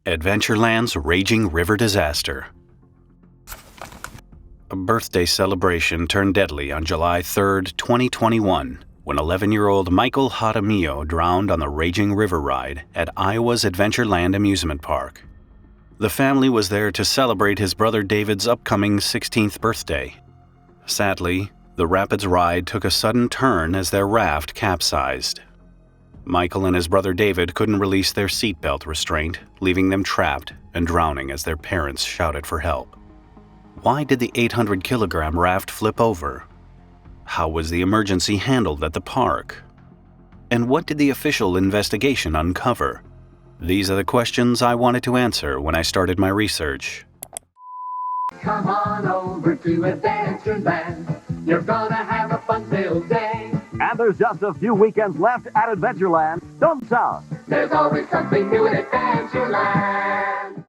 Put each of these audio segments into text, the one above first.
Adventureland's raging river disaster. A birthday celebration turned deadly on July 3, 2021, when 11-year-old Michael Jaramillo drowned on the raging river ride at Iowa's Adventureland amusement park. The family was there to celebrate his brother David's upcoming 16th birthday. Sadly, the rapids ride took a sudden turn as their raft capsized. Michael and his brother David couldn't release their seatbelt restraint, leaving them trapped and drowning as their parents shouted for help. Why did the 800-kilogram raft flip over? How was the emergency handled at the park? And what did the official investigation uncover? These are the questions I wanted to answer when I started my research. Come on over to Adventureland. You're gonna have a fun-filled day. And there's just a few weekends left at Adventureland. Don't south. There's always something new at Adventureland.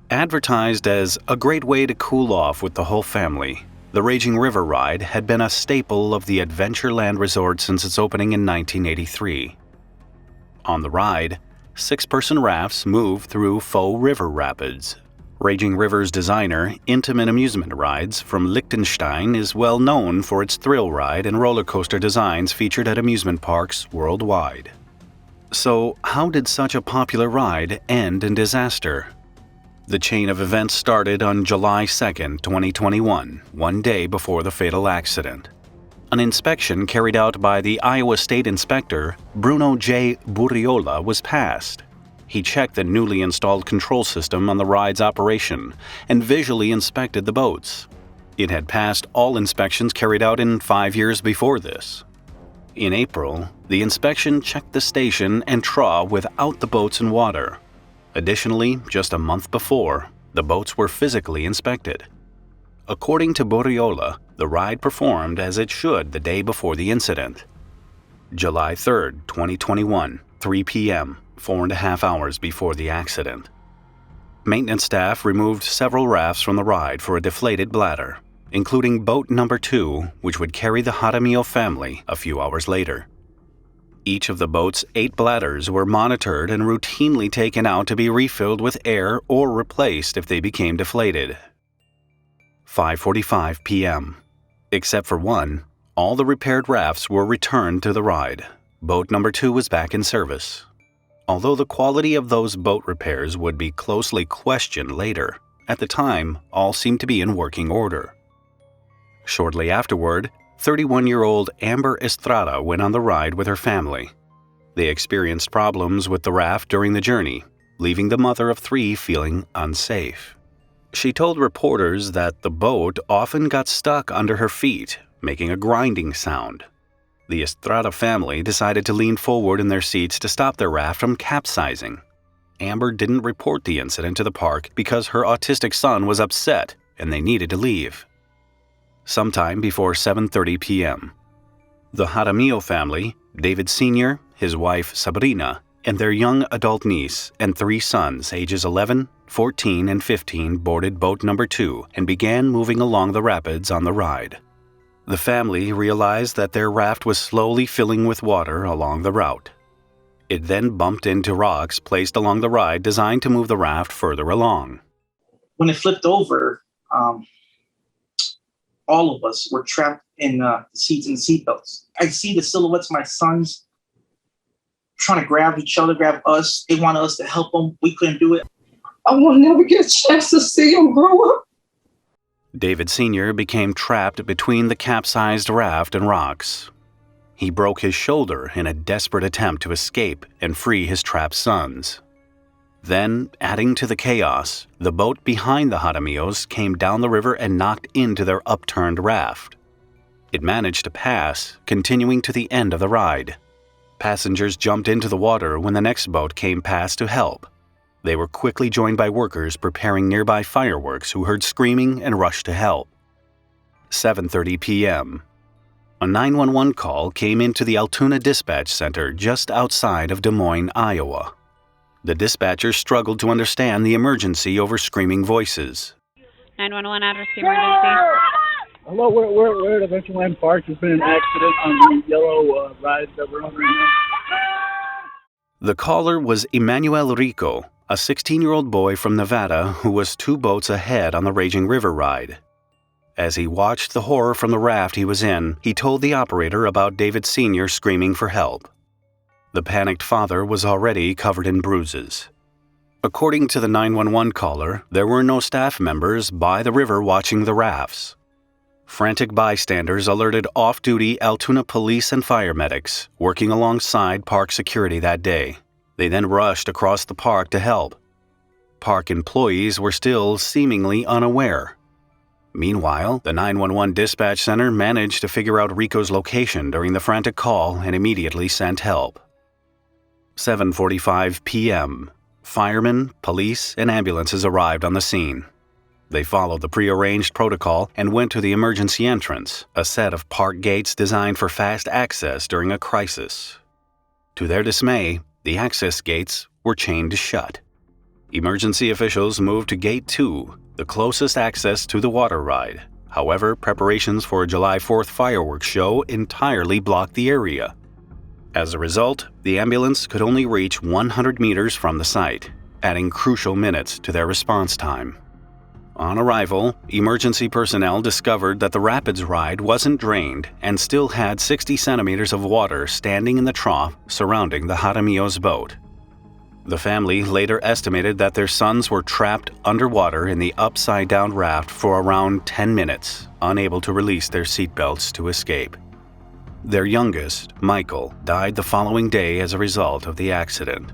Advertised as a great way to cool off with the whole family, the Raging River Ride had been a staple of the Adventureland resort since its opening in 1983. On the ride, 6-person rafts move through faux river rapids. Raging River's designer, Intimate Amusement Rides from Liechtenstein, is well known for its thrill ride and roller coaster designs featured at amusement parks worldwide. So, how did such a popular ride end in disaster? The chain of events started on July 2, 2021, one day before the fatal accident. An inspection carried out by the Iowa State Inspector, Bruno J. Burriola, was passed. He checked the newly installed control system on the ride's operation and visually inspected the boats. It had passed all inspections carried out in 5 years before this. In April, the inspection checked the station and traw without the boats in water. Additionally, just a month before, the boats were physically inspected. According to Burriola, the ride performed as it should the day before the incident. July 3, 2021, 3 p.m., 4.5 hours before the accident. Maintenance staff removed several rafts from the ride for a deflated bladder, including boat number 2, which would carry the Jaramillo family a few hours later. Each of the boat's 8 bladders were monitored and routinely taken out to be refilled with air or replaced if they became deflated. 5:45 p.m. Except for one, all the repaired rafts were returned to the ride. Boat number 2 was back in service. Although the quality of those boat repairs would be closely questioned later, at the time, all seemed to be in working order. Shortly afterward, 31-year-old Amber Estrada went on the ride with her family. They experienced problems with the raft during the journey, leaving the mother of 3 feeling unsafe. She told reporters that the boat often got stuck under her feet, making a grinding sound. The Estrada family decided to lean forward in their seats to stop their raft from capsizing. Amber didn't report the incident to the park because her autistic son was upset and they needed to leave. Sometime before 7:30 p.m., the Jaramillo family, David Sr., his wife Sabrina, and their young adult niece and 3 sons ages 11, 14, and 15 boarded boat number 2 and began moving along the rapids on the ride. The family realized that their raft was slowly filling with water along the route. It then bumped into rocks placed along the ride designed to move the raft further along. When it flipped over, all of us were trapped in the seats and the seatbelts. I see the silhouettes of my sons trying to grab each other, grab us. They wanted us to help them. We couldn't do it. I will never get a chance to see them grow up. David Sr. became trapped between the capsized raft and rocks. He broke his shoulder in a desperate attempt to escape and free his trapped sons. Then, adding to the chaos, the boat behind the Jaramillos came down the river and knocked into their upturned raft. It managed to pass, continuing to the end of the ride. Passengers jumped into the water when the next boat came past to help. They were quickly joined by workers preparing nearby fireworks who heard screaming and rushed to help. 7:30 p.m. A 911 call came into the Altoona dispatch center just outside of Des Moines, Iowa. The dispatcher struggled to understand the emergency over screaming voices. 911 address emergency. Hello, we're at Adventureland Park. There's been an accident on the yellow ride that we're on right now. The caller was Emmanuel Rico, a 16-year-old boy from Nevada who was 2 boats ahead on the Raging River ride. As he watched the horror from the raft he was in, he told the operator about David Sr. screaming for help. The panicked father was already covered in bruises. According to the 911 caller, there were no staff members by the river watching the rafts. Frantic bystanders alerted off-duty Altoona police and fire medics working alongside park security that day. They then rushed across the park to help. Park employees were still seemingly unaware. Meanwhile, the 911 dispatch center managed to figure out Rico's location during the frantic call and immediately sent help. 7:45 p.m. Firemen, police, and ambulances arrived on the scene. They followed the prearranged protocol and went to the emergency entrance, a set of park gates designed for fast access during a crisis. To their dismay, the access gates were chained shut. Emergency officials moved to Gate 2, the closest access to the water ride. However, preparations for a July 4th fireworks show entirely blocked the area. As a result, the ambulance could only reach 100 meters from the site, adding crucial minutes to their response time. On arrival, emergency personnel discovered that the Rapids ride wasn't drained and still had 60 centimeters of water standing in the trough surrounding the Jaramillo's boat. The family later estimated that their sons were trapped underwater in the upside-down raft for around 10 minutes, unable to release their seatbelts to escape. Their youngest, Michael, died the following day as a result of the accident.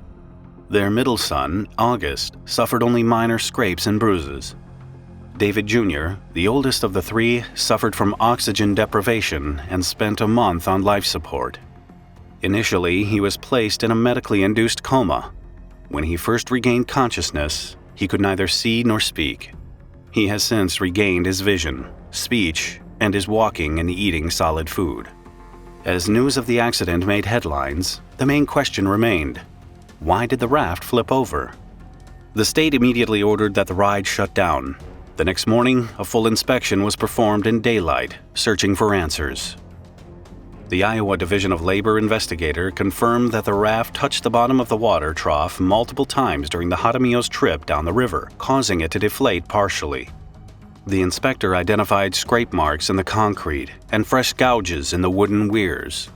Their middle son, August, suffered only minor scrapes and bruises. David Jr., the oldest of the 3, suffered from oxygen deprivation and spent a month on life support. Initially, he was placed in a medically induced coma. When he first regained consciousness, he could neither see nor speak. He has since regained his vision, speech, and is walking and eating solid food. As news of the accident made headlines, the main question remained: why did the raft flip over? The state immediately ordered that the ride shut down. The next morning, a full inspection was performed in daylight, searching for answers. The Iowa Division of Labor investigator confirmed that the raft touched the bottom of the water trough multiple times during the Jaramillo's trip down the river, causing it to deflate partially. The inspector identified scrape marks in the concrete and fresh gouges in the wooden weirs.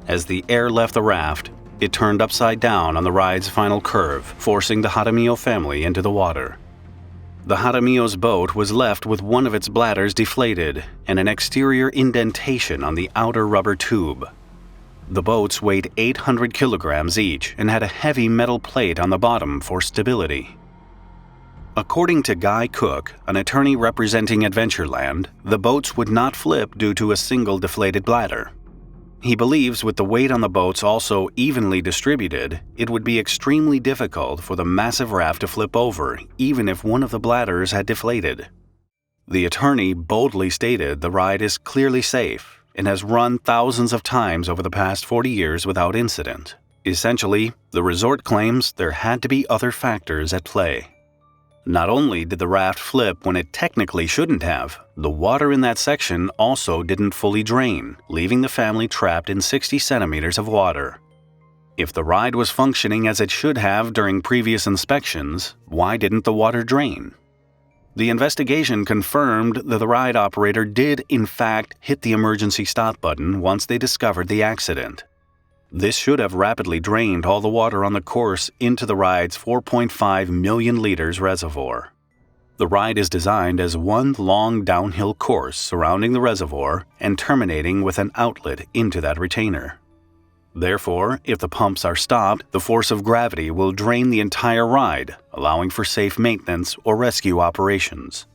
As the air left the raft, it turned upside down on the ride's final curve, forcing the Jaramillo family into the water. The Jaramillo's boat was left with one of its bladders deflated and an exterior indentation on the outer rubber tube. The boats weighed 800 kilograms each and had a heavy metal plate on the bottom for stability. According to Guy Cook, an attorney representing Adventureland, the boats would not flip due to a single deflated bladder. He believes with the weight on the boats also evenly distributed, it would be extremely difficult for the massive raft to flip over, even if one of the bladders had deflated. The attorney boldly stated the ride is clearly safe and has run thousands of times over the past 40 years without incident. Essentially, the resort claims there had to be other factors at play. Not only did the raft flip when it technically shouldn't have, the water in that section also didn't fully drain, leaving the family trapped in 60 centimeters of water. If the ride was functioning as it should have during previous inspections, why didn't the water drain? The investigation confirmed that the ride operator did, in fact, hit the emergency stop button once they discovered the accident. This should have rapidly drained all the water on the course into the ride's 4.5 million liters reservoir. The ride is designed as one long downhill course surrounding the reservoir and terminating with an outlet into that retainer. Therefore, if the pumps are stopped, the force of gravity will drain the entire ride, allowing for safe maintenance or rescue operations.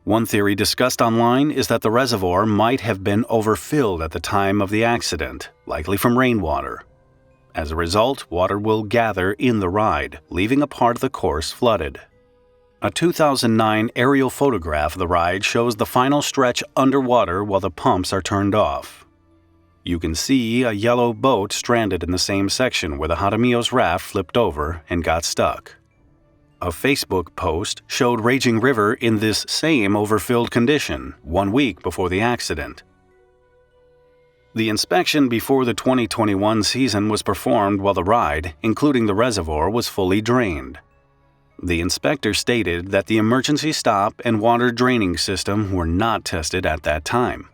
One theory discussed online is that the reservoir might have been overfilled at the time of the accident, likely from rainwater. As a result, water will gather in the ride, leaving a part of the course flooded. A 2009 aerial photograph of the ride shows the final stretch underwater while the pumps are turned off. You can see a yellow boat stranded in the same section where the Jaramillo's raft flipped over and got stuck. A Facebook post showed Raging River in this same overfilled condition 1 week before the accident. The inspection before the 2021 season was performed while the ride, including the reservoir, was fully drained. The inspector stated that the emergency stop and water draining system were not tested at that time.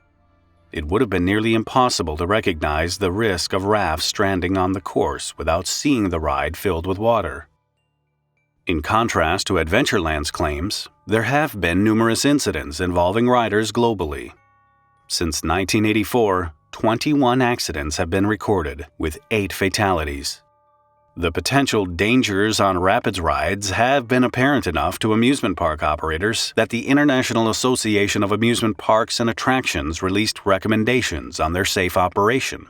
It would have been nearly impossible to recognize the risk of rafts stranding on the course without seeing the ride filled with water. In contrast to Adventureland's claims, there have been numerous incidents involving riders globally. Since 1984, 21 accidents have been recorded, with 8 fatalities. The potential dangers on rapids rides have been apparent enough to amusement park operators that the International Association of Amusement Parks and Attractions released recommendations on their safe operation.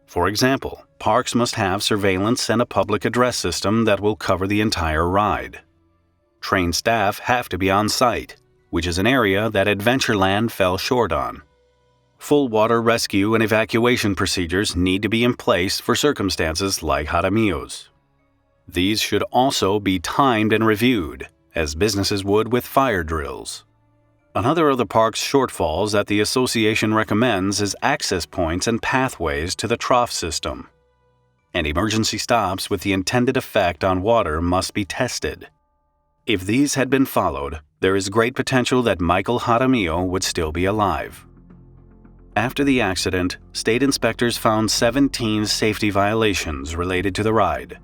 For example, parks must have surveillance and a public address system that will cover the entire ride. Trained staff have to be on site, which is an area that Adventureland fell short on. Full water rescue and evacuation procedures need to be in place for circumstances like Jaramillo's. These should also be timed and reviewed, as businesses would with fire drills. Another of the park's shortfalls that the association recommends is access points and pathways to the trough system. And emergency stops with the intended effect on water must be tested. If these had been followed, there is great potential that Michael Jaramillo would still be alive. After the accident, state inspectors found 17 safety violations related to the ride.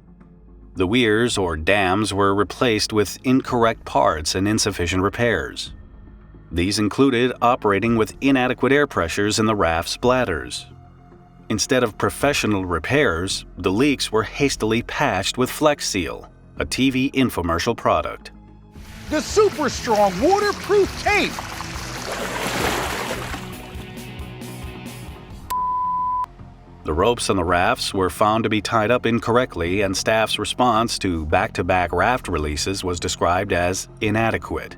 The weirs or dams were replaced with incorrect parts and insufficient repairs. These included operating with inadequate air pressures in the raft's bladders. Instead of professional repairs, the leaks were hastily patched with Flex Seal, a TV infomercial product. The super strong waterproof tape! The ropes on the rafts were found to be tied up incorrectly, and staff's response to back-to-back raft releases was described as inadequate.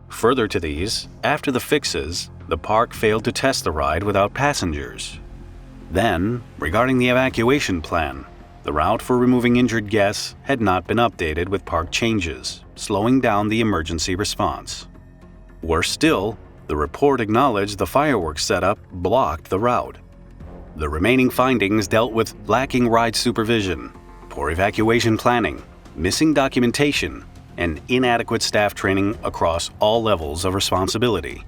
Further to these, after the fixes, the park failed to test the ride without passengers. Then, regarding the evacuation plan, the route for removing injured guests had not been updated with park changes, slowing down the emergency response. Worse still, the report acknowledged the fireworks setup blocked the route. The remaining findings dealt with lacking ride supervision, poor evacuation planning, missing documentation, and inadequate staff training across all levels of responsibility.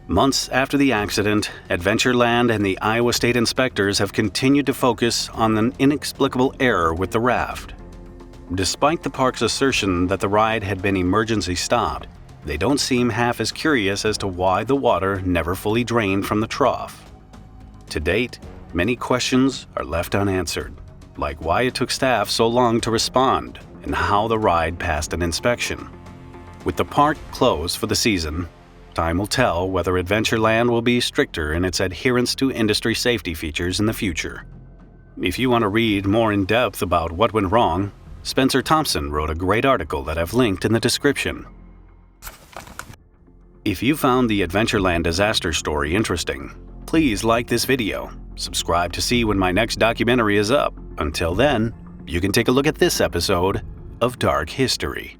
Months after the accident, Adventureland and the Iowa State inspectors have continued to focus on an inexplicable error with the raft. Despite the park's assertion that the ride had been emergency stopped, they don't seem half as curious as to why the water never fully drained from the trough. To date, many questions are left unanswered, like why it took staff so long to respond and how the ride passed an inspection. With the park closed for the season, time will tell whether Adventureland will be stricter in its adherence to industry safety features in the future. If you want to read more in depth about what went wrong, Spencer Thompson wrote a great article that I've linked in the description. If you found the Adventureland disaster story interesting, please like this video, subscribe to see when my next documentary is up. Until then, you can take a look at this episode of Dark History.